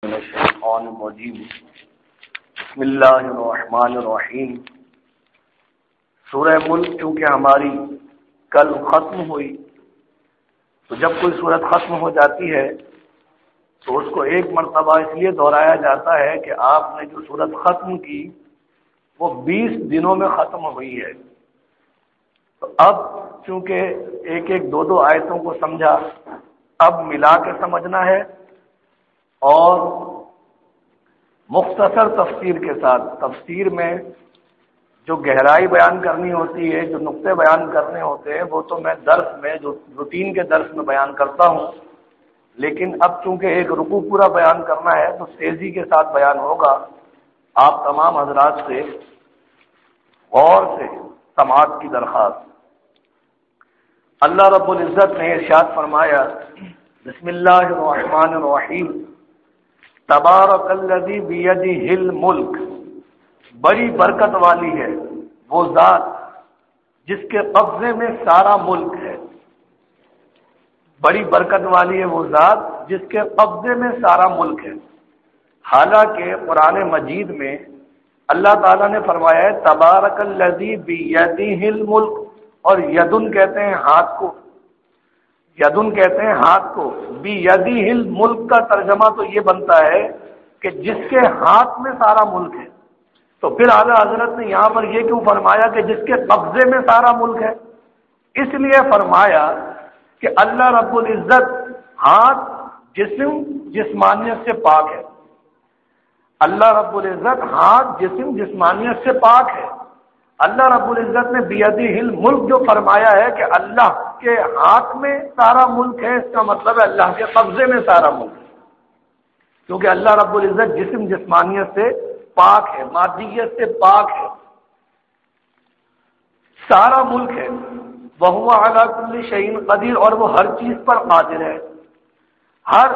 من الشیطان الرجیم بسم اللہ الرحمن الرحیم۔ سورہ ملک چونکہ ہماری کل ختم ہوئی، تو جب کوئی سورت ختم ہو جاتی ہے تو اس کو ایک مرتبہ اس لیے دہرایا جاتا ہے کہ آپ نے جو سورت ختم کی وہ 20 دنوں میں ختم ہوئی ہے۔ تو اب چونکہ ایک ایک دو آیتوں کو سمجھا، اب ملا کے سمجھنا ہے اور مختصر تفسیر کے ساتھ۔ تفسیر میں جو گہرائی بیان کرنی ہوتی ہے، جو نقطے بیان کرنے ہوتے ہیں، وہ تو میں درس میں جو روٹین کے درس میں بیان کرتا ہوں، لیکن اب چونکہ ایک رکوع پورا بیان کرنا ہے تو تیزی کے ساتھ بیان ہوگا۔ آپ تمام حضرات سے غور سے سماعت کی درخواست۔ اللہ رب العزت نے ارشاد فرمایا، بسم اللہ الرحمن الرحیم، تبارک الذی بیدہ الملک، بڑی برکت والی ہے وہ ذات جس کے قبضے میں سارا ملک ہے۔ بڑی برکت والی ہے وہ ذات جس کے قبضے میں سارا ملک ہے۔ حالانکہ قرآن مجید میں اللہ تعالیٰ نے فرمایا ہے تبارک الذی بیدہ الملک، اور یدن کہتے ہیں ہاتھ کو، یدن کہتے ہیں ہاتھ کو۔ بیدہ الملک کا ترجمہ تو یہ بنتا ہے کہ جس کے ہاتھ میں سارا ملک ہے۔ تو پھر اعلیٰ حضرت نے یہاں پر یہ کیوں فرمایا کہ جس کے قبضے میں سارا ملک ہے؟ اس لیے فرمایا کہ اللہ رب العزت ہاتھ، جسم، جسمانیت سے پاک ہے۔ اللہ رب العزت ہاتھ، جسم، جسمانیت سے پاک ہے۔ اللہ رب العزت نے بیدہ الملک جو فرمایا ہے کہ اللہ کے ہاتھ میں سارا ملک ہے، اس کا مطلب ہے اللہ کے قبضے میں سارا ملک ہے، کیونکہ اللہ رب العزت جسم، جسمانیت سے پاک ہے، مادیت سے پاک ہے، سارا ملک ہے۔ وَهُوَ عَلَى كُلِّ شَيْءٍ قَدِيرٌ، اور وہ ہر چیز پر قادر ہے، ہر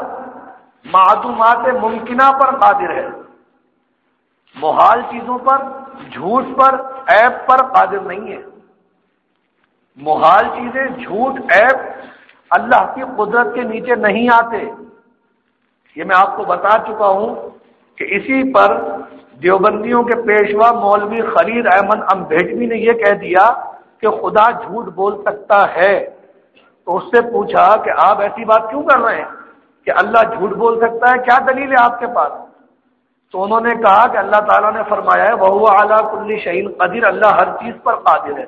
معدومات ممکنہ پر قادر ہے، محال چیزوں پر، جھوٹ پر، عیب پر قادر نہیں ہے۔ محال چیزیں، جھوٹ، عیب اللہ کی قدرت کے نیچے نہیں آتے۔ یہ میں آپ کو بتا چکا ہوں کہ اسی پر دیوبندیوں کے پیشوا مولوی خلیل احمد امبیڈوی نے یہ کہہ دیا کہ خدا جھوٹ بول سکتا ہے۔ تو اس سے پوچھا کہ آپ ایسی بات کیوں کر رہے ہیں کہ اللہ جھوٹ بول سکتا ہے، کیا دلیل ہے آپ کے پاس؟ تو انہوں نے کہا کہ اللہ تعالیٰ نے فرمایا ہے وَهُوَ عَلَى كُلِّ شَيْءٍ قَدِيرٌ، اللہ ہر چیز پر قادر ہے۔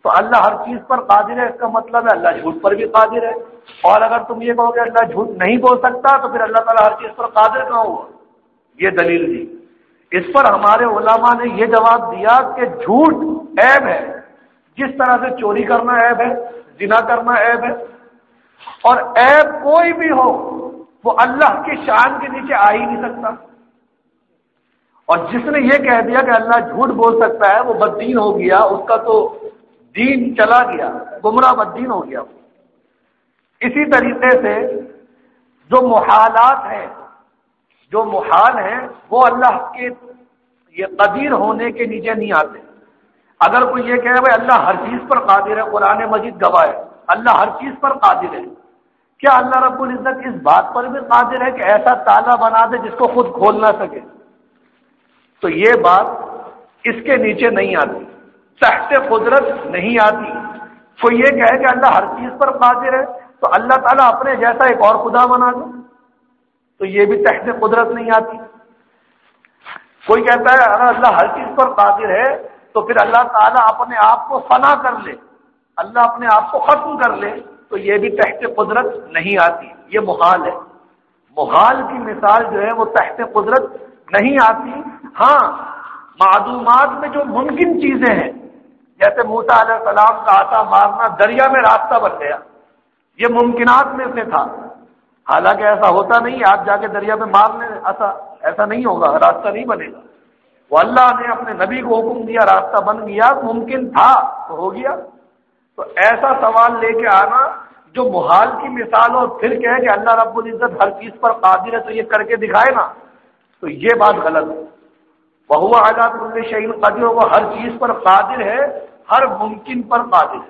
تو اللہ ہر چیز پر قادر ہے، اس کا مطلب ہے اللہ جھوٹ پر بھی قادر ہے۔ اور اگر تم یہ کہو کہ اللہ جھوٹ نہیں بول سکتا تو پھر اللہ تعالیٰ ہر چیز پر قادر کہاں ہوا؟ یہ دلیل دی۔ اس پر ہمارے علماء نے یہ جواب دیا کہ جھوٹ عیب ہے، جس طرح سے چوری کرنا عیب ہے، زنا کرنا عیب ہے، اور عیب کوئی بھی ہو وہ اللہ کی شان کے نیچے آ ہی نہیں سکتا۔ اور جس نے یہ کہہ دیا کہ اللہ جھوٹ بول سکتا ہے وہ بددین ہو گیا، اس کا تو دین چلا گیا، گمراہ بددین ہو گیا۔ اسی طریقے سے جو محالات ہیں، جو محال ہیں، وہ اللہ کے یہ قدیر ہونے کے نیچے نہیں آتے۔ اگر کوئی یہ کہے بھائی اللہ ہر چیز پر قادر ہے، قرآن مجید گواہ ہے اللہ ہر چیز پر قادر ہے، کیا اللہ رب العزت اس بات پر بھی قادر ہے کہ ایسا تالا بنا دے جس کو خود کھول نہ سکے؟ تو یہ بات اس کے نیچے نہیں آتی، تحت قدرت نہیں آتی۔ کوئی یہ کہے کہ اللہ ہر چیز پر قادر ہے تو اللہ تعالیٰ اپنے جیسا ایک اور خدا بنا دے، تو یہ بھی تحت قدرت نہیں آتی۔ کوئی کہتا ہے اگر اللہ ہر چیز پر قادر ہے تو پھر اللہ تعالیٰ اپنے آپ کو فنا کر لے، اللہ اپنے آپ کو ختم کر لے، تو یہ بھی تحت قدرت نہیں آتی، یہ محال ہے۔ محال کی مثال جو ہے وہ تحت قدرت نہیں آتی۔ ہاں، معدومات میں جو ممکن چیزیں ہیں، جیسے موسیٰ علیہ السلام کا عصا مارنا دریا میں راستہ بن گیا، یہ ممکنات میں سے تھا۔ حالانکہ ایسا ہوتا نہیں، آپ جا کے دریا میں مار لیں عصا، ایسا نہیں ہوگا، راستہ نہیں بنے گا۔ وہ اللہ نے اپنے نبی کو حکم دیا، راستہ بن گیا، ممکن تھا تو ہو گیا۔ تو ایسا سوال لے کے آنا جو محال کی مثال اور پھر کہے کہ اللہ رب العزت ہر چیز پر قادر ہے تو یہ کر کے دکھائے نا، تو یہ بات غلط ہے۔ وَهُوَ عَلَى كُلِّ شَيْءٍ قَدِيرٌ، وہ ہر چیز پر قادر ہے، ہر ممکن پر قادر ہے،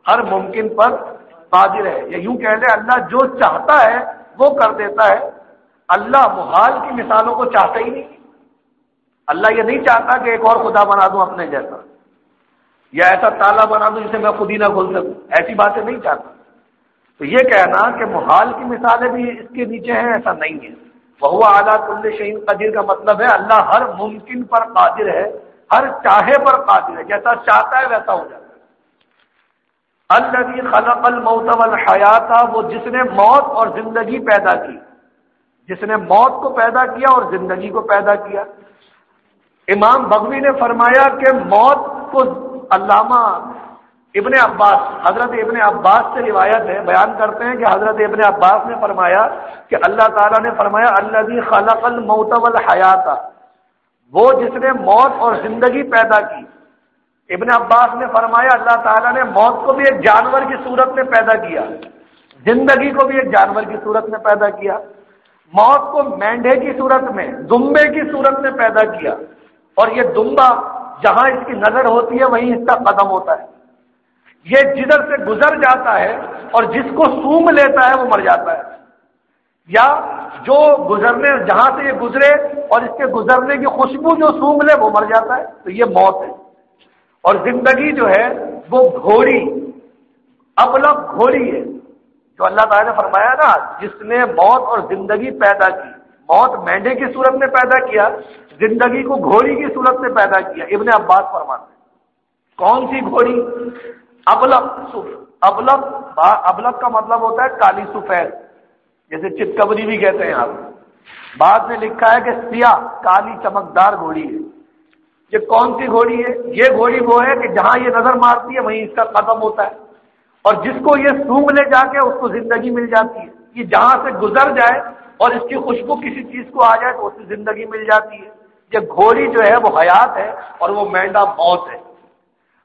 ہر ممکن پر قادر ہے۔ یا یوں کہہ لیں اللہ جو چاہتا ہے وہ کر دیتا ہے، اللہ محال کی مثالوں کو چاہتا ہی نہیں. اللہ یہ نہیں چاہتا کہ ایک اور خدا بنا دوں اپنے جیسا، یا ایسا تالا بنا دوں جسے میں خود ہی نہ کھول سکوں. ایسی باتیں نہیں چاہتا. تو یہ کہنا کہ محال کی مثالیں بھی اس کے نیچے ہیں، ایسا نہیں ہے. وَهُوَ عَلَىٰ كُلِّ شَيْءٍ قَدِيرٌ کا مطلب ہے اللہ ہر ممکن پر قادر ہے، ہر چاہے پر قادر ہے، جیسا چاہتا ہے ویسا ہو جاتا ہے. الَّذِي خَلَقَ الْمَوْتَ وَالْحَيَاةَ، وہ جس نے موت اور زندگی پیدا کی، جس نے موت کو پیدا کیا اور زندگی کو پیدا کیا. امام بغوی نے فرمایا کہ موت کو علامہ ابن عباس، حضرت ابن عباس سے روایت ہے، بیان کرتے ہیں کہ حضرت ابن عباس نے فرمایا کہ اللہ تعالیٰ نے فرمایا الذی خلق الموت والحیات، وہ جس نے موت اور زندگی پیدا کی. ابن عباس نے فرمایا اللہ تعالیٰ نے موت کو بھی ایک جانور کی صورت میں پیدا کیا، زندگی کو بھی ایک جانور کی صورت میں پیدا کیا. موت کو مینڈھے کی صورت میں، دمبے کی صورت میں پیدا کیا، اور یہ دمبا جہاں اس کی نظر ہوتی ہے وہیں اس کا قدم ہوتا ہے. یہ جدھر سے گزر جاتا ہے اور جس کو سونگھ لیتا ہے وہ مر جاتا ہے، یا جو گزرنے جہاں سے یہ گزرے اور اس کے گزرنے کی خوشبو جو سونگھ لے وہ مر جاتا ہے. تو یہ موت ہے. اور زندگی جو ہے وہ گھوڑی، ابلغ گھوڑی ہے، جو اللہ تعالیٰ نے فرمایا نا جس نے موت اور زندگی پیدا کی. موت مینڈے کی صورت میں پیدا کیا، زندگی کو گھوڑی کی صورت میں پیدا کیا. ابن عباس فرماتے ہیں کون سی گھوڑی؟ ابلغ. ابلغ، ابلغ کا مطلب ہوتا ہے کالی سفید، جیسے چتکبری بھی کہتے ہیں آپ. بعد میں لکھا ہے کہ سیاہ کالی چمکدار گھوڑی ہے. یہ کون سی گھوڑی ہے؟ یہ گھوڑی وہ ہے کہ جہاں یہ نظر مارتی ہے وہیں اس کا قدم ہوتا ہے، اور جس کو یہ سونگھ لے جا کے اس کو زندگی مل جاتی ہے. یہ جہاں سے گزر جائے اور اس کی خوشبو کسی چیز کو آ جائے تو اسے زندگی مل جاتی ہے. یہ گھوڑی جو ہے وہ حیات ہے اور وہ مینڈا موت ہے.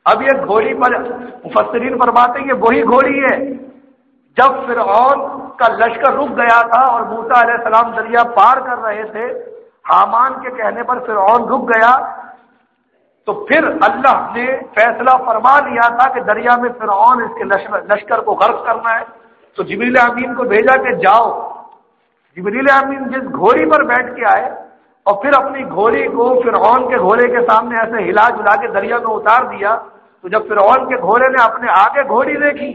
اب یہ گھوڑی پر مفسرین فرماتے ہیں یہ وہی گھوڑی ہے جب فرعون کا لشکر رک گیا تھا اور موسیٰ علیہ السلام دریا پار کر رہے تھے، حامان کے کہنے پر فرعون رک گیا، تو پھر اللہ نے فیصلہ فرما لیا تھا کہ دریا میں فرعون اس کے لشکر کو غرق کرنا ہے. تو جبریل امین کو بھیجا کہ جاؤ. جبریل امین جس گھوڑی پر بیٹھ کے آئے اور پھر اپنی گھوڑی کو فرعون کے گھوڑے کے سامنے ایسے ہلا جلا کے دریا میں اتار دیا، تو جب فرعون کے گھوڑے نے اپنے آگے گھوڑی دیکھی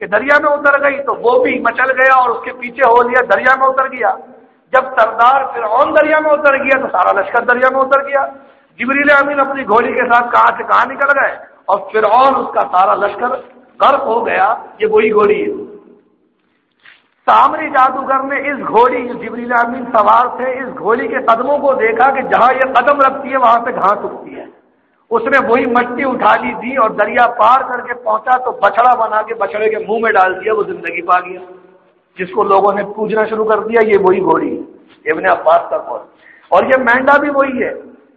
کہ دریا میں اتر گئی تو وہ بھی مچل گیا اور اس کے پیچھے ہو لیا، دریا میں اتر گیا. جب سردار فرعون دریا میں اتر گیا تو سارا لشکر دریا میں اتر گیا. جبریل امین اپنی گھوڑی کے ساتھ کہاں سے کہاں نکل گئے اور فرعون اس کا سارا لشکر غرق ہو گیا. یہ وہی گھوڑی ہے. سامری جادوگر نے اس گھوڑی، جبریل امین سوار تھے، اس گھوڑی کے قدموں کو دیکھا کہ جہاں یہ قدم رکھتی ہے وہاں سے گھاس اگتی ہے. اس نے وہی مٹی اٹھا لی تھی اور دریا پار کر کے پہنچا تو بچڑا بنا کے بچڑے کے منہ میں ڈال دیا، وہ زندگی پا گیا. جس کو لوگوں نے پوجنا شروع کر دیا یہ وہی گھوڑی ہے. ابن عباس کا قول. اور یہ مینڈا بھی وہی ہے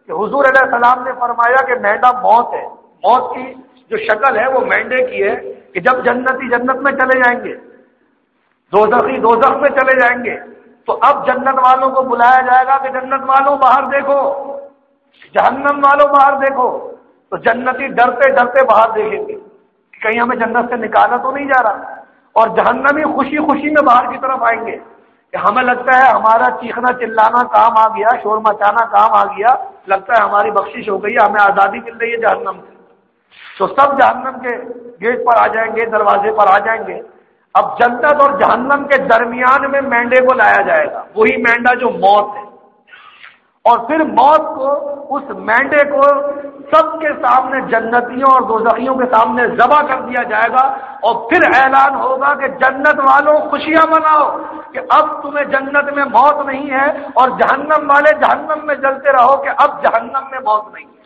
کہ حضور علیہ السلام نے فرمایا کہ مینڈا موت ہے. موت کی جو شکل ہے وہ مینڈے کی ہے کہ جب جنتی جنت میں چلے جائیں گے، دوزخی دوزخ میں چلے جائیں گے، تو اب جنت والوں کو بلایا جائے گا کہ جنت والوں باہر دیکھو، جہنم والوں باہر دیکھو. تو جنتی ڈرتے ڈرتے باہر دیکھیں گے کہ کہیں ہمیں جنت سے نکالا تو نہیں جا رہا، اور جہنمی خوشی خوشی میں باہر کی طرف آئیں گے کہ ہمیں لگتا ہے ہمارا چیخنا چلانا کام آ گیا، شور مچانا کام آ گیا، لگتا ہے ہماری بخشش ہو گئی، ہمیں آزادی مل رہی ہے جہنم سے. تو سب جہنم کے گیٹ پر آ جائیں گے، دروازے پر آ جائیں گے. اب جنت اور جہنم کے درمیان میں مینڈے کو لایا جائے گا، وہی مینڈا جو موت ہے. اور پھر موت کو، اس مینڈے کو سب کے سامنے، جنتیوں اور دوزخیوں کے سامنے ذبح کر دیا جائے گا، اور پھر اعلان ہوگا کہ جنت والوں خوشیاں مناؤ کہ اب تمہیں جنت میں موت نہیں ہے، اور جہنم والے جہنم میں جلتے رہو کہ اب جہنم میں موت نہیں ہے.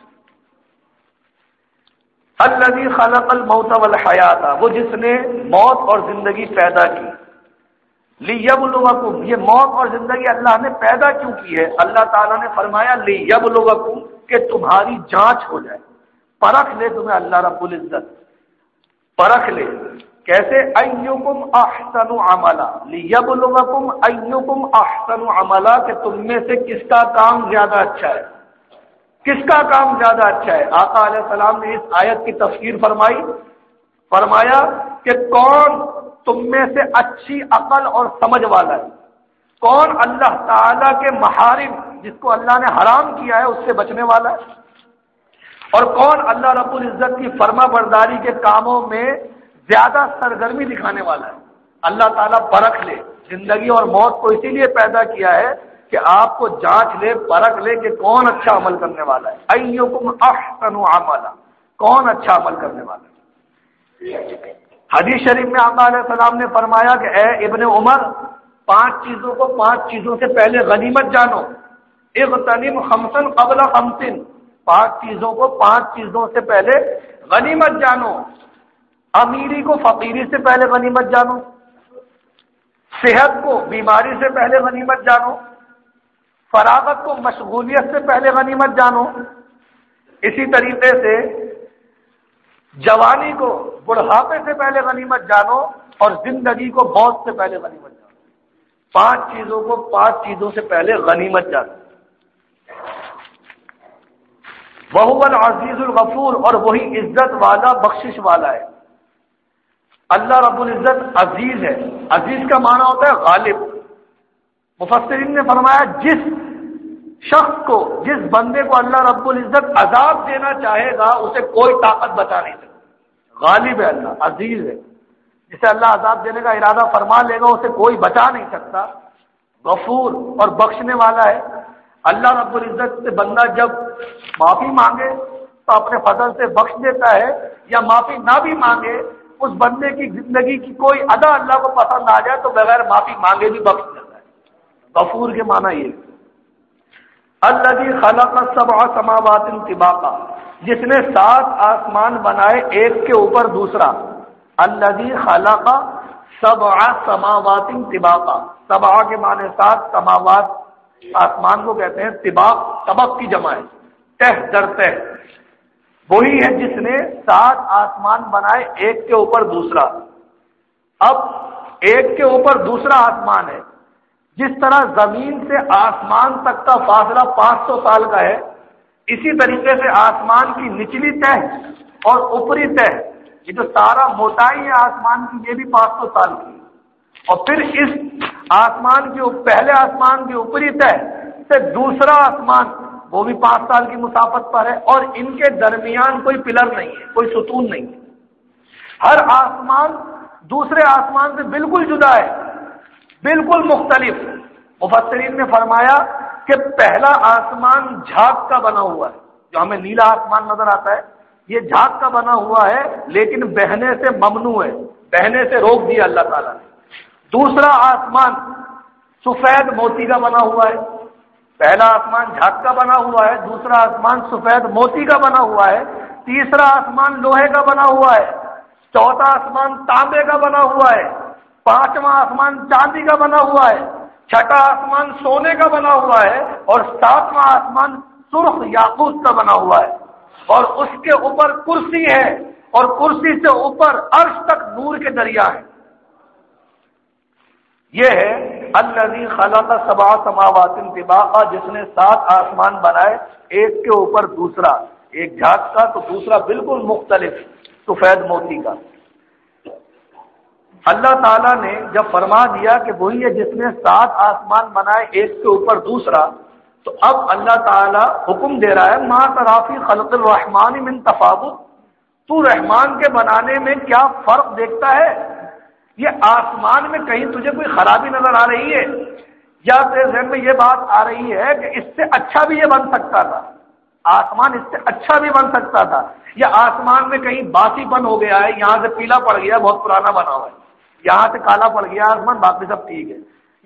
الذی خلق الموت والحیات، وہ جس نے موت اور زندگی پیدا کی. لیبلوکم، یہ موت اور زندگی اللہ نے پیدا کیوں کی ہے؟ اللہ تعالیٰ نے فرمایا لیبلوکم، کہ تمہاری جانچ ہو جائے، پرکھ لے تمہیں اللہ رب العزت، پرکھ لے. کیسے؟ ایکم احسن عملا، لیبلوکم ایکم احسن عملا، کہ تم میں سے کس کا کام زیادہ اچھا ہے، کس کا کام زیادہ اچھا ہے. آقا علیہ السلام نے اس آیت کی تفسیر فرمائی، فرمایا کہ کون تم میں سے اچھی عقل اور سمجھ والا ہے، کون اللہ تعالیٰ کے محارم جس کو اللہ نے حرام کیا ہے اس سے بچنے والا ہے، اور کون اللہ رب العزت کی فرما برداری کے کاموں میں زیادہ سرگرمی دکھانے والا ہے۔ اللہ تعالیٰ پرکھ لے، زندگی اور موت کو اسی لیے پیدا کیا ہے کہ آپ کو جانچ لے، پرکھ لے کہ کون اچھا عمل کرنے والا ہے۔ ایکم احسن عملا، کون اچھا عمل کرنے والا ہے۔ حدیث شریف میں آقا علیہ السلام نے فرمایا کہ اے ابن عمر، 5 چیزوں کو 5 چیزوں سے پہلے غنیمت جانو، اغتنم خمسا قبل خمس، 5 چیزوں کو 5 چیزوں سے پہلے غنیمت جانو۔ امیری کو فقیری سے پہلے غنیمت جانو، صحت کو بیماری سے پہلے غنیمت جانو، فراغت کو مشغولیت سے پہلے غنیمت جانو، اسی طریقے سے جوانی کو بڑھاپے سے پہلے غنیمت جانو، اور زندگی کو موت سے پہلے غنیمت جانو۔ 5 چیزوں کو 5 چیزوں سے پہلے غنیمت جانو۔ وَهُوَ الْعَزِيزُ الْغَفُورُ، اور وہی عزت والا بخشش والا ہے۔ اللہ رب العزت عزیز ہے۔ عزیز کا معنی ہوتا ہے غالب۔ مفسرین نے فرمایا جس شخص کو، جس بندے کو اللہ رب العزت عذاب دینا چاہے گا اسے کوئی طاقت بچا نہیں سکتی۔ غالب ہے اللہ، عزیز ہے، جسے اللہ عذاب دینے کا ارادہ فرما لے گا اسے کوئی بچا نہیں سکتا۔ غفور، اور بخشنے والا ہے۔ اللہ رب العزت سے بندہ جب معافی مانگے تو اپنے فضل سے بخش دیتا ہے، یا معافی نہ بھی مانگے، اس بندے کی زندگی کی کوئی ادا اللہ کو پسند آ جائے تو بغیر معافی مانگے بھی بخش دیتا ہے۔ غفور کے معنی یہ الذی خلق 7 سماوات طباقا، جس نے 7 آسمان بنائے ایک کے اوپر دوسرا۔ الذی خلق 7 سماوات طباقا، 7 کے معنی 7 سماوات، آسمان کو کہتے ہیں طباق، طبق کی جمع ہے، تہ در تہ۔ وہی ہے جس نے 7 آسمان بنائے ایک کے اوپر دوسرا۔ اب ایک کے اوپر دوسرا آسمان ہے، جس طرح زمین سے آسمان تک کا فاصلہ 500 سال کا ہے، اسی طریقے سے آسمان کی نچلی تہ اور اوپری تہ، یہ جو سارا موٹائی ہے آسمان کی، یہ بھی 500 سال کی، اور پھر اس آسمان کے پہلے آسمان کی اوپری تہ سے دوسرا آسمان، وہ بھی 5 سال کی مسافت پر ہے، اور ان کے درمیان کوئی پلر نہیں ہے، کوئی ستون نہیں ہے۔ ہر آسمان دوسرے آسمان سے بالکل جدا ہے، بالکل مختلف۔ مفسرین نے فرمایا کہ پہلا آسمان جھاگ کا بنا ہوا ہے، جو ہمیں نیلا آسمان نظر آتا ہے یہ جھاگ کا بنا ہوا ہے، لیکن بہنے سے ممنوع ہے، بہنے سے روک دیا اللہ تعالیٰ نے۔ دوسرا آسمان سفید موتی کا بنا ہوا ہے، پہلا آسمان جھاگ کا بنا ہوا ہے، دوسرا آسمان سفید موتی کا بنا ہوا ہے، تیسرا آسمان لوہے کا بنا ہوا ہے، چوتھا آسمان تانبے کا بنا ہوا ہے، 5واں آسمان چاندی کا بنا ہوا ہے، چھٹا آسمان سونے کا بنا ہوا ہے، اور 7واں آسمان سرخ یاقوت کا بنا ہوا ہے، اور اس کے اوپر کرسی ہے، اور کرسی سے اوپر عرش تک نور کے دریا ہیں۔ یہ ہے الذی خلق 7 سماوات طباقا، جس نے 7 آسمان بنائے ایک کے اوپر دوسرا، ایک جھاگ کا تو دوسرا بالکل مختلف سفید موتی کا۔ اللہ تعالیٰ نے جب فرما دیا کہ وہی ہے جس نے 7 آسمان بنائے ایک کے اوپر دوسرا، تو اب اللہ تعالیٰ حکم دے رہا ہے ما تری فی خلق الرحمن من تفاوت، تو رحمان کے بنانے میں کیا فرق دیکھتا ہے؟ یہ آسمان میں کہیں تجھے کوئی خرابی نظر آ رہی ہے، یا تیرے ذہن میں یہ بات آ رہی ہے کہ اس سے اچھا بھی یہ بن سکتا تھا، آسمان اس سے اچھا بھی بن سکتا تھا، یا آسمان میں کہیں باسی پن ہو گیا ہے، یہاں سے پیلا پڑ گیا، بہت پرانا بنا ہوا ہے، یہاں سے کالا پڑ گیا آسمان، باقی سب ٹھیک ہے،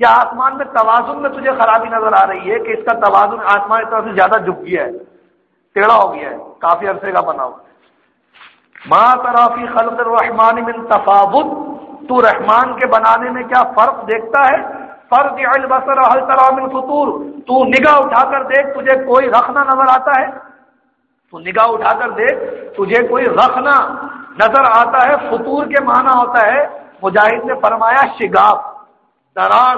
یا آسمان میں توازن میں تجھے خرابی نظر آ رہی ہے کہ اس کا توازن آسمان اس طرح سے زیادہ جھک گیا ہے، ٹیڑھا ہو گیا ہے، کافی عرصے کا بنا ہوا ہے۔ ما تری فی خلق الرحمن من تفاوت، تو رحمان کے بنانے میں کیا فرق دیکھتا ہے؟ فارجع البصر هل ترى من فطور، تو نگاہ اٹھا کر دیکھ تجھے کوئی رخنا نظر آتا ہے؟ تو نگاہ اٹھا کر دیکھ تجھے کوئی رخنا نظر آتا ہے؟ فطور کے معنی ہوتا ہے، مجاہد نے فرمایا شگاف، دراڑ،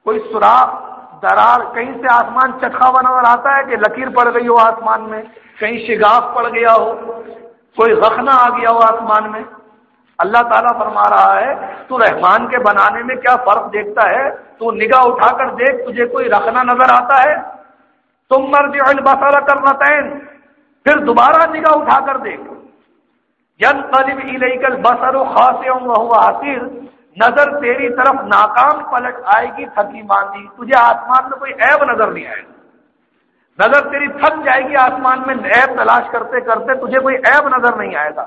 کوئی سوراخ، دراڑ، کہیں سے آسمان چٹخا ہوا نظر آتا ہے کہ لکیر پڑ گئی ہو آسمان میں، کہیں شگاف پڑ گیا ہو، کوئی رخنا آ گیا ہو آسمان میں۔ اللہ تعالیٰ فرما رہا ہے تو رحمان کے بنانے میں کیا فرق دیکھتا ہے؟ تو نگاہ اٹھا کر دیکھ، تجھے کوئی رخنا نظر آتا ہے؟ ثم ارجع البصر کرتین، پھر دوبارہ نگاہ اٹھا کر دیکھ، ینقلب الیک البصر خاسئا وهو حسیر، نظر تیری طرف ناکام پلٹ آئے گی تھکی ماندی، تجھے آسمان میں کوئی عیب نظر نہیں آئے گا، نظر تیری تھک جائے گی آسمان میں عیب تلاش کرتے کرتے، تجھے کوئی عیب نظر نہیں آئے گا۔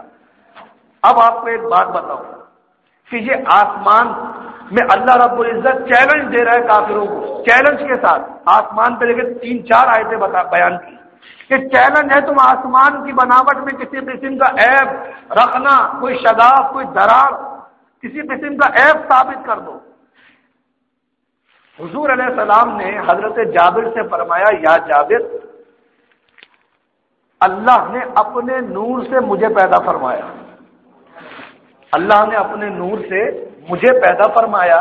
اب آپ کو ایک بات بتاؤں کہ یہ آسمان میں اللہ رب العزت چیلنج دے رہا ہے کافروں کو، چیلنج کے ساتھ آسمان پہ لے کے 3-4 آیتیں بیان کی کہ چیلنج ہے، تم آسمان کی بناوٹ میں کسی قسم کا عیب رکھنا، کوئی شگاف، کوئی درار، کسی قسم کا عیب ثابت کر دو۔ حضور علیہ السلام نے حضرت جابر سے فرمایا، یا جابر، اللہ نے اپنے نور سے مجھے پیدا فرمایا، اللہ نے اپنے نور سے مجھے پیدا فرمایا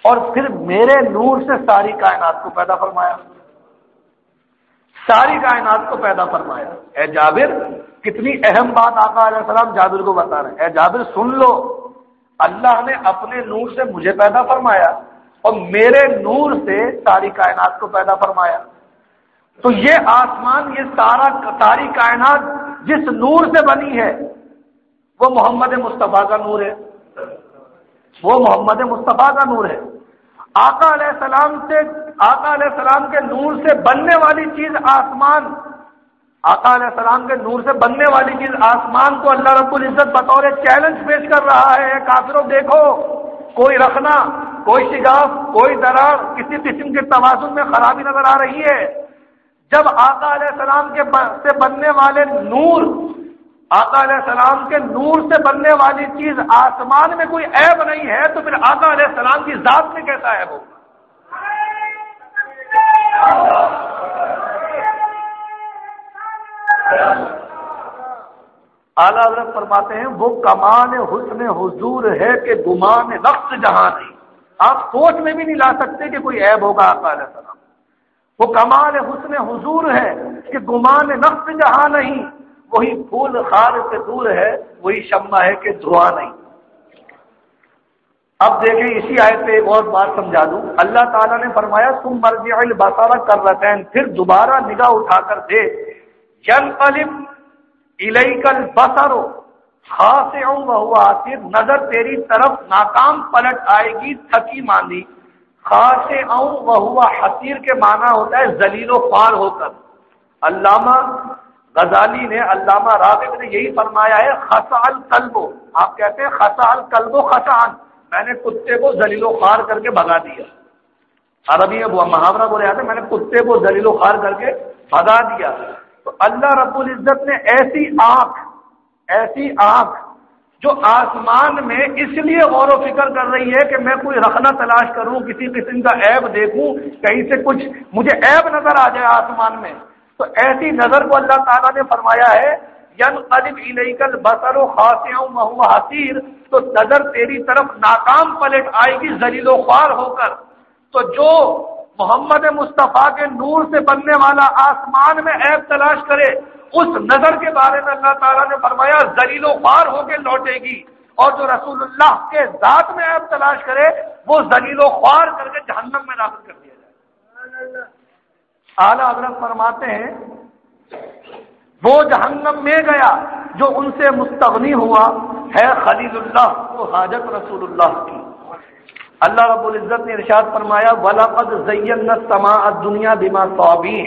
اور پھر میرے نور سے ساری کائنات کو پیدا فرمایا، ساری کائنات کو پیدا فرمایا۔ اے جابر، کتنی اہم بات آقا علیہ السلام جابر کو بتا رہے ہیں، اے جابر سن لو، اللہ نے اپنے نور سے مجھے پیدا فرمایا اور میرے نور سے ساری کائنات کو پیدا فرمایا۔ تو یہ آسمان، یہ ساری کائنات جس نور سے بنی ہے وہ محمد مصطفیٰ کا نور ہے، وہ محمد مصطفیٰ کا نور ہے۔ آقا علیہ السلام کے نور سے بننے والی چیز آسمان، آقا علیہ السلام کے نور سے بننے والی چیز آسمان کو اللہ رب العزت بطور چیلنج پیش کر رہا ہے، کافروں دیکھو، کوئی رخنا، کوئی شگاف، کوئی درار، کسی قسم کے توازن میں خرابی نظر آ رہی ہے۔ جب آقا علیہ السلام سے بننے والے نور، آقا علیہ السلام کے نور سے بننے والی چیز آسمان میں کوئی عیب نہیں ہے، تو پھر آقا علیہ السلام کی ذات میں کیسا عیب ہوگا؟ اعلیٰ حضرت فرماتے ہیں، وہ کمال حسن حضور ہے کہ گمان نقص جہاں نہیں، آپ سوچ میں بھی نہیں لا سکتے کہ کوئی عیب ہوگا آقا علیہ السلام، وہ کمال حسن حضور ہے کہ گمان نقص جہاں نہیں، وہی پھول خار سے دور ہے، وہی شمع ہے کہ دھواں نہیں۔ اب دیکھیں اسی آیت پہ ایک اور بات سمجھا دوں، اللہ تعالیٰ نے فرمایا تم مرجع البصر کرتین، پھر دوبارہ نگاہ اٹھا کر دیکھ، ینقلب الیک البصر خاسئا وهو حسیر، نظر تیری طرف ناکام پلٹ آئے گی تھکی ماندی۔ خاسئا وهو حسیر کے معنی ہوتا ہے ذلیل و خوار ہو کر۔ علامہ غزالی نے، علامہ راغب نے یہی فرمایا ہے، خسع القلب، آپ کہتے ہیں خسع القلب خسعا، میں نے کتے کو ذلیل و خوار کر کے بھگا دیا، عربی میں محاورہ بولے جاتے ہیں، میں نے کتے کو ذلیل و خوار کر کے بھگا دیا۔ تو اللہ رب العزت نے ایسی آنکھ جو آسمان میں اس لیے غور و فکر کر رہی ہے کہ میں کوئی رخنا تلاش کروں، کسی قسم کا عیب دیکھوں، کہیں سے کچھ مجھے عیب نظر آ جائے آسمان میں، تو ایسی نظر کو اللہ تعالیٰ نے فرمایا ہے ینقلب الیک البصر خاسئا وهو حسیر، تو نظر تیری طرف ناکام پلٹ آئے گی ذلیل و خوار ہو کر۔ تو جو محمد مصطفیٰ کے نور سے بننے والا آسمان میں عیب تلاش کرے، اس نظر کے بارے میں اللہ تعالیٰ نے فرمایا ذلیل و خوار ہو کے لوٹے گی، اور جو رسول اللہ کے ذات میں عیب تلاش کرے وہ ذلیل و خوار کر کے جہنم میں داخل کر دیا جائے۔ اعلیٰ حضرت فرماتے ہیں وہ جہنم میں گیا جو ان سے مستغنی ہوا ہے خلیل اللہ، تو حاجت رسول اللہ کی۔ اللہ رب العزت نے ارشاد فرمایا وَلَقَدْ زَيَّنَّا السَّمَاءَ الدُّنْيَا بِمَا صَابِيهِ،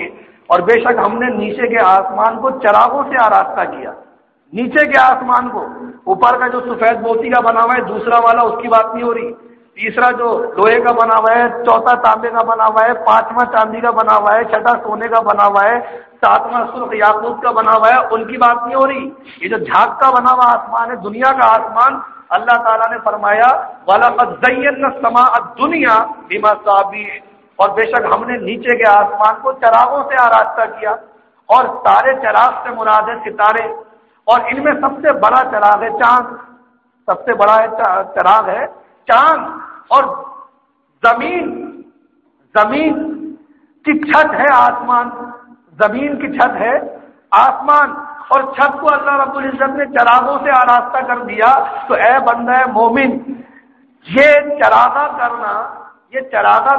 اور بے شک ہم نے نیچے کے آسمان کو چراغوں سے آراستہ کیا۔ نیچے کے آسمان کو، اوپر کا جو سفید موتی کا بنا ہوا ہے دوسرا والا، اس کی بات نہیں ہو رہی، تیسرا جو لوہے کا بنا ہوا ہے، چوتھا تانبے کا بنا ہوا ہے، پانچواں چاندی کا بنا ہوا ہے، چھٹا سونے کا بنا ہوا ہے، ساتواں سرخ یاقوت کا بنا ہوا ہے، ان کی بات نہیں ہو رہی۔ یہ جو جھاگ کا بنا ہوا آسمان ہے، دنیا کا آسمان، اللہ تعالیٰ نے فرمایا وَلَقَدْ زَيَّنَّا السَّمَاءَ الدُّنْيَا بِمَا صَابِيهِ، اور بے شک ہم نے نیچے کے آسمان کو چراغوں سے آراستہ کیا، اور سارے چراغ سے مراد ہے ستارے، اور ان میں سب سے بڑا چراغ ہے چاند، سب سے بڑا چراغ ہے چاند، اور زمین کی چھت ہے آسمان، زمین کی چھت ہے آسمان، اور چھت کو اللہ رب العزت نے چراغوں سے آراستہ کر دیا، تو اے بندہ مومن، یہ چراغا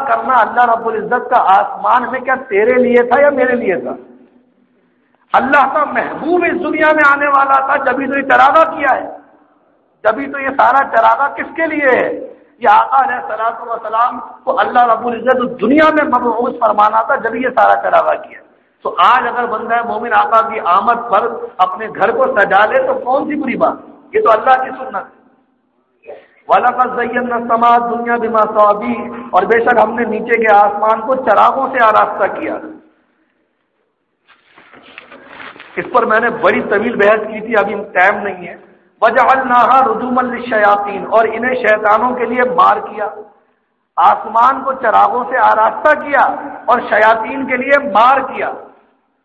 کرنا اللہ رب العزت کا آسمان میں کیا تیرے لیے تھا یا میرے لیے تھا؟ اللہ کا محبوب اس دنیا میں آنے والا تھا، جبھی تو یہ چراغا کیا ہے، جبھی تو یہ سارا چراغا کس کے لیے ہے؟ یہ آقا علیہ الصلوۃ والسلام کو اللہ رب العزت اس دنیا میں مبعوث فرمانا تھا، جبھی یہ سارا چراغا کیا۔ تو آج اگر بندہ مومن آقا کی آمد پر اپنے گھر کو سجا لے تو کون سی بری بات؟ یہ تو اللہ کی سنت ہے۔ وَلَقَدْ زَيَّنَّا السَّمَاءَ الدُّنْيَا بِمَصَابِيحَ، اور بے شک ہم نے نیچے کے آسمان کو چراغوں سے آراستہ کیا۔ اس پر میں نے بڑی طویل بحث کی تھی، ابھی ٹائم نہیں ہے۔ وَجَعَلْنَاهَا رُجُومًا لِلشَّيَاطِينِ، اور انہیں شیطانوں کے لیے مار کیا۔ آسمان کو چراغوں سے آراستہ کیا اور شیاطین کے لیے مار کیا،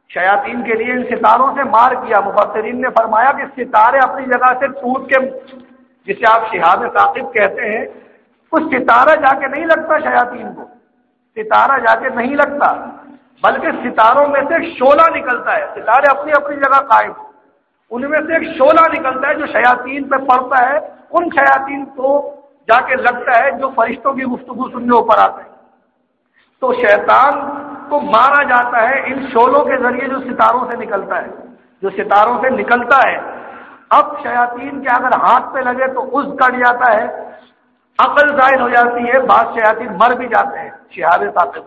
شیاطین کے لیے ان ستاروں سے مار کیا۔ مفسرین نے فرمایا کہ ستارے اپنی جگہ سے ٹوٹ کے، جسے آپ شہاب ثاقب کہتے ہیں، کچھ ستارہ جا کے نہیں لگتا شیاطین کو، ستارہ جا کے نہیں لگتا، بلکہ ستاروں میں سے شعلہ نکلتا ہے۔ ستارے اپنی اپنی جگہ قائم، ان میں سے ایک شعلہ نکلتا ہے جو شیاطین پہ پڑتا ہے، ان شیاطین کو جا کے لگتا ہے جو فرشتوں کی گفتگو سننے اوپر آتے ہیں۔ تو شیطان کو مارا جاتا ہے ان شعلوں کے ذریعے جو ستاروں سے نکلتا ہے، جو ستاروں سے نکلتا ہے۔ اب شیاطین کے اگر ہاتھ پہ لگے تو اس کٹ جاتا ہے، عقل ظاہر ہو جاتی ہے، بعض شیاطین مر بھی جاتے ہیں۔ شہاب ثاقب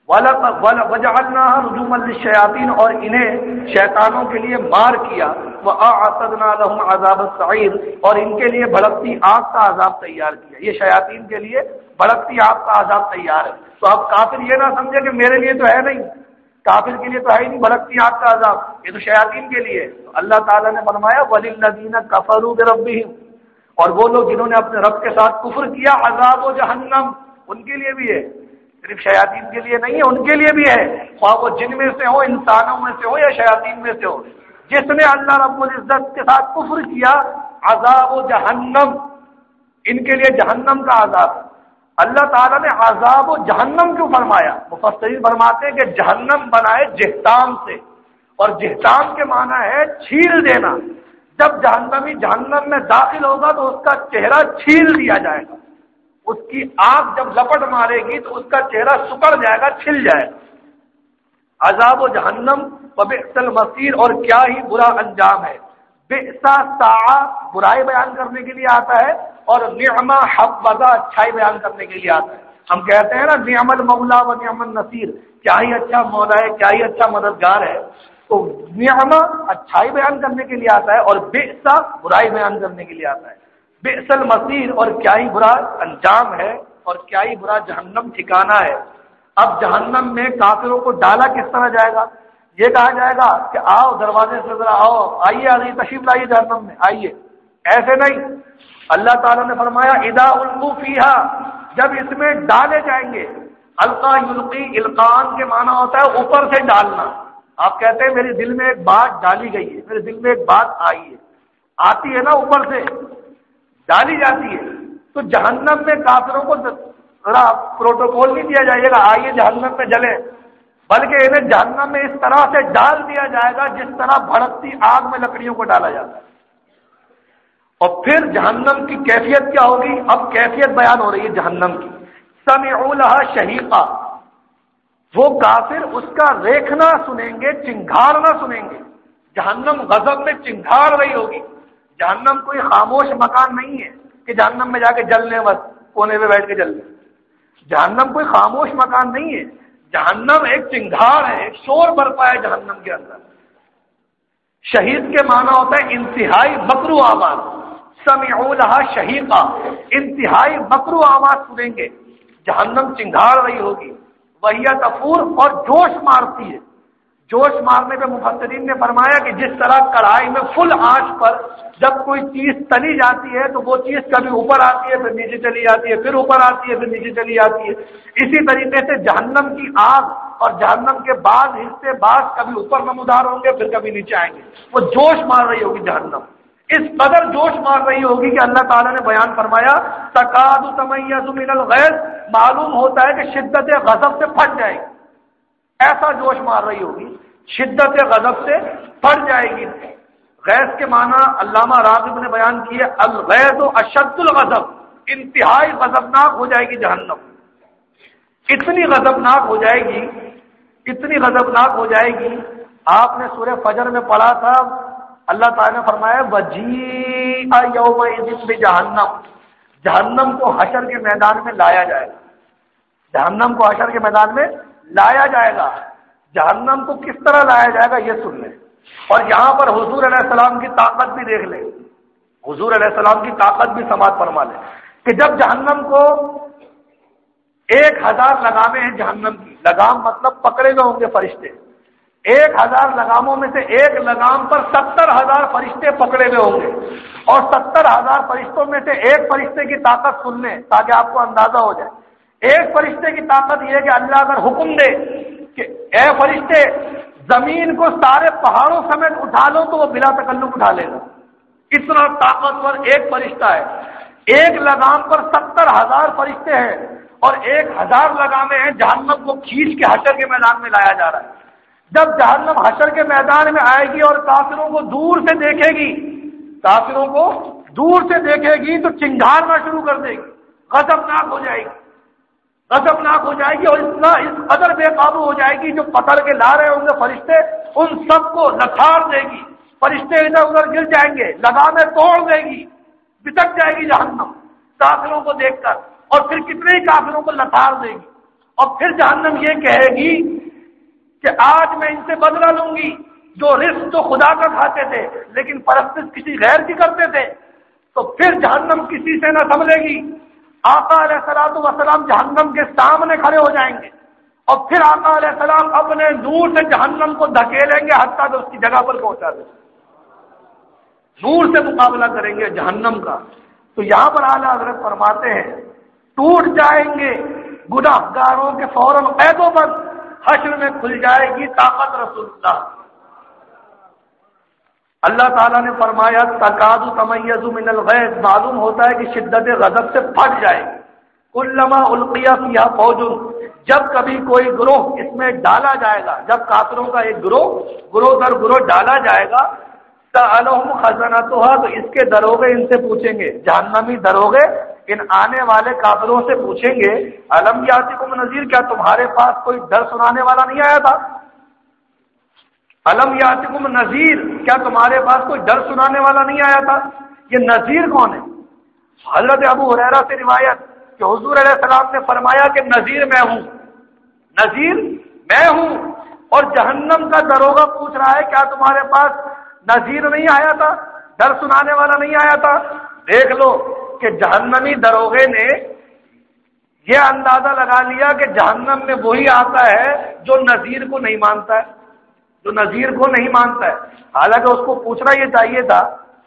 وَجَعَلْنَاهَا رُجُومًا لِلشَّيَاطِينِ، اور انہیں شیطانوں کے لیے مار کیا۔ وَأَعْتَدْنَا لَهُمْ عَذَابَ السَّعِيرِ، اور ان کے لیے بھڑکتی آگ کا عذاب تیار کیا۔ یہ شیاطین کے لیے بھڑکتی آگ کا عذاب تیار ہے۔ تو اب کافر یہ نہ سمجھے کہ میرے لیے تو ہے نہیں، کافر کے لیے تو ہے ہی نہیں بھڑکتی آگ کا عذاب، یہ تو شیاطین کے لیے ہے۔ تو اللہ تعالیٰ نے فرمایا وَلِلَّذِينَ كَفَرُوا بِرَبِّهِمْ، اور وہ لوگ جنہوں نے اپنے رب کے ساتھ کفر کیا، عذاب و جہنم ان کے لیے بھی ہے، صرف شیاطین کے لیے نہیں ہے، ان کے لیے بھی ہے، خواہ وہ جن میں سے ہو، انسانوں میں سے ہو یا شیاطین میں سے ہو۔ جس نے اللہ رب العزت کے ساتھ کفر کیا، عذاب و جہنم، ان کے لیے جہنم کا عذاب۔ اللہ تعالیٰ نے عذاب و جہنم کیوں فرمایا؟ مفسرین فرماتے ہیں کہ جہنم بنائے جہتام سے، اور جہتام کے معنی ہے چھیل دینا۔ جب جہنمی جہنم میں داخل ہوگا تو اس کا چہرہ چھیل دیا جائے گا، اس کی آگ جب لپٹ مارے گی تو اس کا چہرہ سکڑ جائے گا، چھل جائے گا۔ عذاب و جہنم وبئس المصیر، اور کیا ہی برا انجام ہے۔ بئس ساعہ برائی بیان کرنے کے لیے آتا ہے، اور نعمہ حبذا اچھائی بیان کرنے کے لیے آتا ہے۔ ہم کہتے ہیں نا نعم المولا و نعم النصیر، کیا ہی اچھا مولا ہے، کیا ہی اچھا مددگار ہے۔ تو نعمہ اچھائی بیان کرنے کے لیے آتا ہے، اور بئس برائی بیان کرنے کے لیے آتا ہے۔ بئس المصیر، اور کیا ہی برا انجام ہے، اور کیا ہی برا جہنم ٹھکانہ ہے۔ اب جہنم میں کافروں کو ڈالا کس طرح جائے گا؟ یہ کہا جائے گا کہ آؤ دروازے سے ذرا آؤ، آئیے تشریف لائیے جہنم میں آئیے، ایسے نہیں۔ اللہ تعالیٰ نے فرمایا اذا القوا فیہا، جب اس میں ڈالے جائیں گے۔ القا یلقی، القان کے معنی ہوتا ہے اوپر سے ڈالنا۔ آپ کہتے ہیں میرے دل میں ایک بات ڈالی گئی ہے، میرے دل میں ایک بات آئی ہے، آتی ہے نا اوپر سے ڈالی جاتی ہے۔ تو جہنم میں کافروں کو ذرا پروٹوکول نہیں دیا جائے گا آئیے جہنم میں جلیں، بلکہ انہیں جہنم میں اس طرح سے ڈال دیا جائے گا جس طرح بھڑکتی آگ میں لکڑیوں کو ڈالا جاتا ہے۔ اور پھر جہنم کی کیفیت کیا ہوگی؟ اب کیفیت بیان ہو رہی ہے جہنم کی۔ سمعوا لها شہیقا، وہ کافر اس کا ریکھنا سنیں گے، چنگھاڑنا سنیں گے۔ جہنم غضب میں چنگھاڑ رہی ہوگی۔ جہنم کوئی خاموش مکان نہیں ہے کہ جہنم میں جا کے جل لیں، بس کونے پہ بیٹھ کے جل لیں۔ جہنم کوئی خاموش مکان نہیں ہے، جہنم ایک چنگھاڑ ہے، ایک شور برپا ہے جہنم کے اندر۔ شہید کے معنی ہوتا ہے انتہائی مکروہ آواز۔ سمعوا لها شہیقا، انتہائی مکروہ آواز سنیں گے۔ جہنم چنگھاڑ رہی ہوگی۔ وہی تفور، اور جوش مارتی ہے۔ جوش مارنے پہ مفسرین نے فرمایا کہ جس طرح کڑھائی میں فل آنچ پر جب کوئی چیز تلی جاتی ہے تو وہ چیز کبھی اوپر آتی ہے پھر نیچے چلی جاتی ہے، پھر اوپر آتی ہے پھر نیچے چلی جاتی ہے، اسی طریقے سے جہنم کی آگ اور جہنم کے بعض حصے بعض کبھی اوپر نمودار ہوں گے پھر کبھی نیچے آئیں گے۔ وہ جوش مار رہی ہوگی جہنم، اس قدر جوش مار رہی ہوگی کہ اللہ تعالیٰ نے بیان فرمایا تکاد تمیز من الغیظ، معلوم ہوتا ہے کہ شدت غضب سے پھٹ جائے گی، ایسا جوش مار رہی ہوگی۔ شدت غضب سے پھٹ جائے گی۔ غیظ کے معنی علامہ راغب نے بیان کیے، الغیظ اشد الغضب، انتہائی غضبناک ہو جائے گی جہنم، اتنی غضبناک ہو جائے گی، اتنی غضبناک ہو جائے گی۔ آپ نے سورہ فجر میں پڑھا تھا، اللہ تعالیٰ نے فرمایا وَجِیءَ یَوْمَئِذٍ بِجَہَنَّمَ، جہنم کو حشر کے میدان میں لایا جائے گا، جہنم کو حشر کے میدان میں لایا جائے گا۔ جہنم کو کس طرح لایا جائے گا یہ سن لیں، اور یہاں پر حضور علیہ السلام کی طاقت بھی دیکھ لیں، حضور علیہ السلام کی طاقت بھی سماعت فرما لیں کہ جب جہنم کو 1000 لگامیں ہیں، جہنم کی لگام مطلب پکڑے ہوئے ہوں گے فرشتے، 1000 لگاموں میں سے ایک لگام پر 70,000 فرشتے پکڑے ہوئے ہوں گے، اور 70,000 فرشتوں میں سے ایک فرشتے کی طاقت سن لیں تاکہ آپ کو اندازہ ہو جائے۔ ایک فرشتے کی طاقت یہ ہے کہ اللہ اگر حکم دے کہ اے فرشتے زمین کو سارے پہاڑوں سمیت اٹھا لو تو وہ بلا تکلف اٹھا لے گا، اتنا طاقتور ایک فرشتہ ہے۔ ایک لگام پر 70,000 فرشتے ہیں اور 1000 لگامیں ہیں، جہنم کو کھینچ کے حشر کے میدان میں لایا جا رہا ہے۔ جب جہنم حشر کے میدان میں آئے گی اور کافروں کو دور سے دیکھے گی، کافروں کو دور سے دیکھے گی تو چنگھاڑنا شروع کر دے گی، غضبناک ہو جائے گی، غضبناک ہو جائے گی، اور اس قدر بے قابو ہو جائے گی جو پکڑ کے لا رہے ہوں گے فرشتے ان سب کو لتاڑ دے گی، فرشتے ادھر ادھر گر جائیں گے، لگامیں توڑ دے گی، بسک جائے گی جہنم کافروں کو دیکھ کر، اور پھر کتنے ہی کافروں کو لتاڑ دے گی، اور پھر جہنم یہ کہے گی کہ آج میں ان سے بدلہ لوں گی جو رزق تو خدا کا کھاتے تھے لیکن پرستش کسی غیر کی کرتے تھے۔ تو پھر جہنم کسی سے نہ سنبھلے گی، آقا علیہ الصلوۃ والسلام جہنم کے سامنے کھڑے ہو جائیں گے، اور پھر آقا علیہ السلام اپنے نور سے جہنم کو دھکیلیں گے حتیٰ کہ اس کی جگہ پر پہنچا دیں، نور سے مقابلہ کریں گے جہنم کا۔ تو یہاں پر اعلیٰ حضرت فرماتے ہیں ٹوٹ جائیں گے گناہگاروں کے فوراً قید و بند، حشر میں کھل جائے گی طاقت رسول اللہ۔ اللہ تعالیٰ نے فرمایا تکاد تمیز من الغیظ، معلوم ہوتا ہے کہ شدت غضب سے پھٹ جائے گی۔ کلما القی فیہا فوج، جب کبھی کوئی گروہ اس میں ڈالا جائے گا، جب کافروں کا ایک گروہ در گروہ ڈالا جائے گا، سألہم خزنتہا، تو اس کے دروغے ان سے پوچھیں گے، جہنمی دروغے ان آنے والے کافروں سے پوچھیں گے الم یاتکم نذیر، کیا تمہارے پاس کوئی ڈر سنانے والا نہیں آیا تھا؟ الم یاتکم نذیر، کیا تمہارے پاس کوئی ڈر سنانے والا نہیں آیا تھا؟ یہ نذیر کون ہے؟ حضرت ابو ہریرہ سے روایت کہ حضور علیہ السلام نے فرمایا کہ نذیر میں ہوں، نذیر میں ہوں، اور جہنم کا دروغہ پوچھ رہا ہے کیا تمہارے پاس نذیر نہیں آیا تھا، ڈر سنانے والا نہیں آیا تھا؟ دیکھ لو کہ جہنمی دروغے نے یہ اندازہ لگا لیا کہ جہنم میں وہی آتا ہے جو نذیر کو نہیں مانتا ہے، جو نذیر کو نہیں مانتا ہے۔ حالانکہ اس کو پوچھنا یہ چاہیے تھا،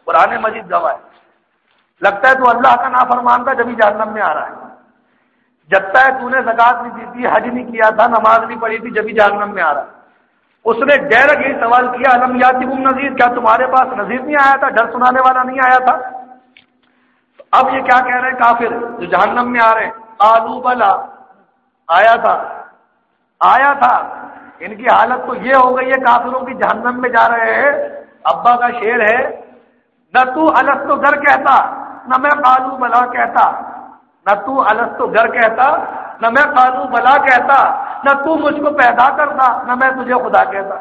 قرآن مجید گواہ ہے، لگتا ہے تو اللہ کا نافرمان تھا جبھی جہنم میں آ رہا ہے، جبتا ہے تو نے زکات نہیں دی تھی، حج نہیں کیا تھا، نماز نہیں پڑھی تھی، جبھی جہنم میں آ رہا ہے۔ اس نے ڈائریکٹ یہی سوال کیا الم یاتکم نذیر، کیا تمہارے پاس نذیر نہیں آیا تھا، ڈر سنانے والا نہیں آیا تھا؟ اب یہ کیا کہہ رہے ہیں کافر جو جہنم میں آ رہے ہیں؟ قالوا بلا، آیا تھا، آیا تھا۔ ان کی حالت تو یہ ہو گئی ہے کافروں کی، جہنم میں جا رہے ہیں، ابا کا شعر ہے نہ تو الستو گھر کہتا نہ میں قالوا بلا کہتا، نہ تو الستو گھر کہتا نہ میں قالوا بلا کہتا، نہ تو مجھ کو پیدا کرتا نہ میں تجھے خدا کہتا۔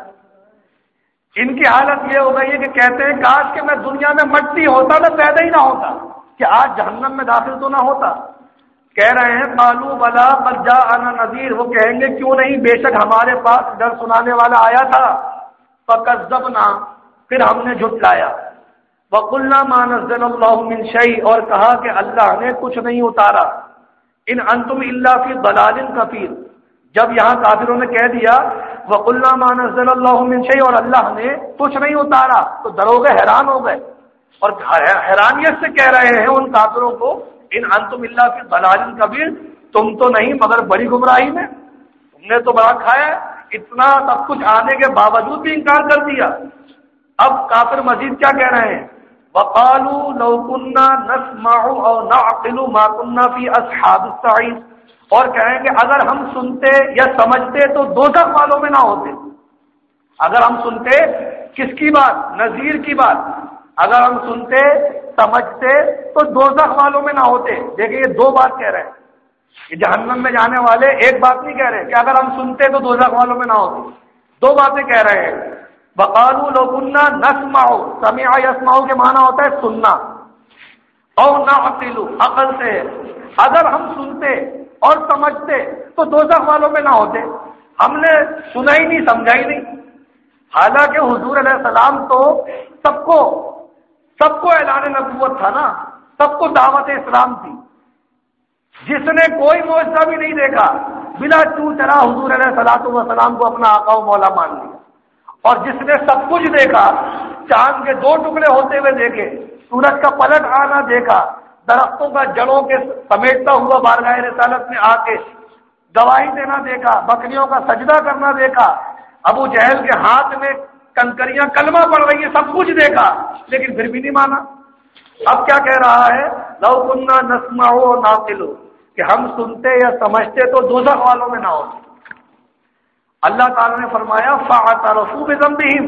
ان کی حالت یہ ہو گئی ہے کہ کہتے ہیں کاش کہ میں دنیا میں مٹی ہوتا نہ پیدا ہی نہ ہوتا، کہ آج جہنم میں داخل تو نہ ہوتا۔ کہہ رہے ہیں قالوا بلا قد جاءنا نذیر، وہ کہیں گے کیوں نہیں، بے شک ہمارے پاس ڈر سنانے والا آیا تھا، فکذبنا، پھر ہم نے جھٹلایا، وقلنا ما نزل اللہ من شیء، اور کہا کہ اللہ نے کچھ نہیں اتارا، ان انتم الا فی ضلال کثیر۔ جب یہاں کافروں نے کہہ دیا وقلنا ما نزل اللہ من شیء اور اللہ نے کچھ نہیں اتارا، تو دروغے حیران ہو گئے اور حیرانیت سے کہہ رہے ہیں ان کافروں کو ان انتم الا فی ضلال کبیر، تم تو نہیں مگر بڑی گمراہی میں، تم نے تو بڑا کھایا، اتنا سب کچھ آنے کے باوجود بھی انکار کر دیا۔ اب کافر مزید کیا کہہ رہے ہیں؟ وقالوا لو كنا نسمع او نعقل ما كنا في اصحاب السعير، اور کہیں کہ اگر ہم سنتے یا سمجھتے تو دوزخ والوں میں نہ ہوتے، اگر ہم سنتے کس کی بات؟ نذیر کی بات. اگر ہم سنتے سمجھتے تو دوزخ والوں میں نہ ہوتے. دیکھیں یہ دو بات کہہ رہے ہیں. یہ جہنم میں جانے والے ایک بات نہیں کہہ رہے کہ اگر ہم سنتے تو دوزخ والوں میں نہ ہوتے. دو باتیں کہہ رہے ہیں. وقالوا لو كنا نسمع، سمع يسمع کے معنی ہوتا ہے سننا، او نعقل عقل سے. اگر ہم سنتے اور سمجھتے تو دوزخ والوں میں نہ ہوتے. ہم نے سنا ہی نہیں، سمجھا ہی نہیں. حالانکہ حضور علیہ السلام تو سب کو اعلان نبوت تھا نا، سب کو دعوت اسلام تھی. جس نے کوئی معجزہ بھی نہیں دیکھا بلا چوں چرا حضور علیہ الصلوۃ والسلام کو اپنا آقا و مولا مان لیا. اور جس نے سب کچھ دیکھا، چاند کے 2 ٹکڑے ہوتے ہوئے دیکھے، سورج کا پلٹ آنا دیکھا، درختوں کا جڑوں کے سمیٹتا ہوا بارگاہ رسالت میں آ کے گواہی دینا دیکھا، بکریوں کا سجدہ کرنا دیکھا، ابو جہل کے ہاتھ میں کنکریاں کلمہ پڑھ رہی ہیں، سب کچھ دیکھا لیکن پھر بھی نہیں مانا. اب کیا کہہ رہا ہے؟ لو كنا نسمع ونعقل، کہ ہم سنتے یا سمجھتے تو دوزخ والوں میں نہ ہوتے. اللہ تعالیٰ نے فرمایا فاعترفوا بذنبہم،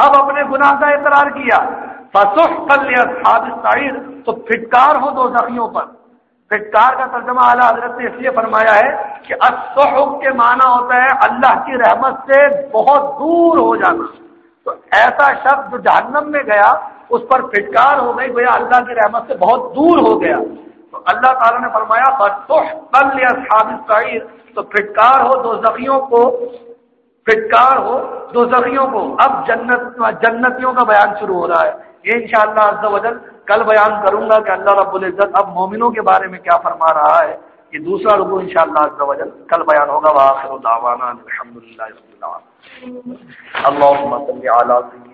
اب اپنے گناہ کا اقرار کیا. فسحقا لاصحاب السعیر، تو پھٹکار ہو دوزخیوں پر. پھٹکار کا ترجمہ اعلیٰ حضرت نے اس لیے فرمایا ہے کہ السحق کے معنی ہوتا ہے اللہ کی رحمت سے بہت دور ہو جانا. تو ایسا شخص جو جہنم میں گیا اس پر پھٹکار ہو گئی، گویا اللہ کی رحمت سے بہت دور ہو گیا. تو اللہ تعالیٰ نے فرمایا فسحقا لاصحاب السعیر، تو پھٹکار ہو دوزخیوں کو، پھٹکار ہو دوزخیوں کو. اب جنتیوں کا بیان شروع ہو رہا ہے. یہ انشاءاللہ عز و جل کل بیان کروں گا کہ اللہ رب العزت اب مومنوں کے بارے میں کیا فرما رہا ہے. یہ دوسرا رکوع انشاءاللہ عز و جل کل بیان ہوگا. وآخر دعوانا الحمدللہ رب العالمین. اللہم صل علی